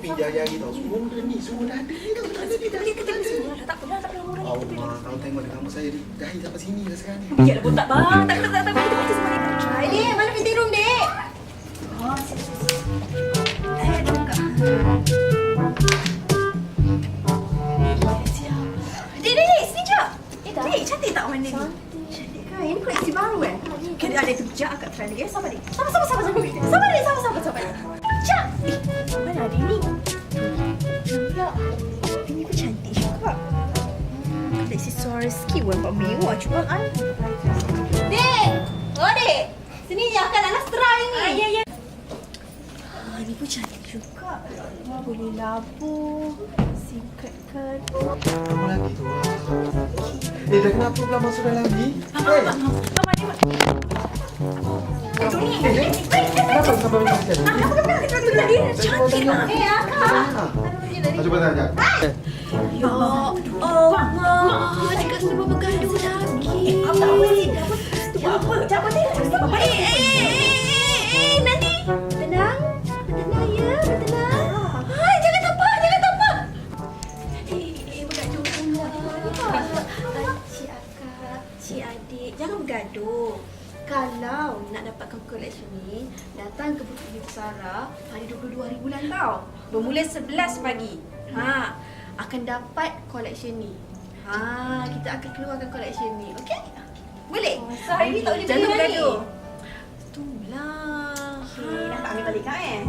kopi dia hari-hari tau. Semua benda ni, semua dah ada ni tau. Dah ada ni, dah ada ni. Tak apa murah. Allah, kalau tengok kamu saya dahi sampai sini dah sekarang ni. Biarlah botak bang. Tak. Kita semua ni. Hai dek, mana fitting room dek? Oh, buka. Dek, sini jap. Dek, cantik tak warna ni? Cantik kan? Ini koleksi baru kan? Kena ada tu jap akak try lagi. Sabar dek. Sabar dek. Jap. Mana ada ni? Nampak. Ini pun cantik juga. Koleksi Swarovski warna merah juga kan? Dek! Oh dek! Sini je akan nak try ni. Ya. Ini pun cantik juga. Boleh labur. Singkatkan. Apa lagi tu? Dah kenapa pula masuk dalam ni? Mama ni. Kenapa sampai macam ni? Cantik lah. Cuba tanya. Ya Allah. Jika semua bergaduh lagi. Apa boleh? Apa? Nanti. Tenang ya. Hai, jangan tapak. Bergaduh pula. Cik akak, cik adik, jangan bergaduh. Kalau nak dapatkan koleksi ni, datang ke Butik Jelitasara hari 22 hari bulan tau. Bermula 11 pagi. Akan dapat koleksi ni. Kita akan keluarkan koleksi ni. Okey? Boleh? Hari ni tak boleh Jangan beli bergaduh. Itulah. Nak tak ambil balik kan?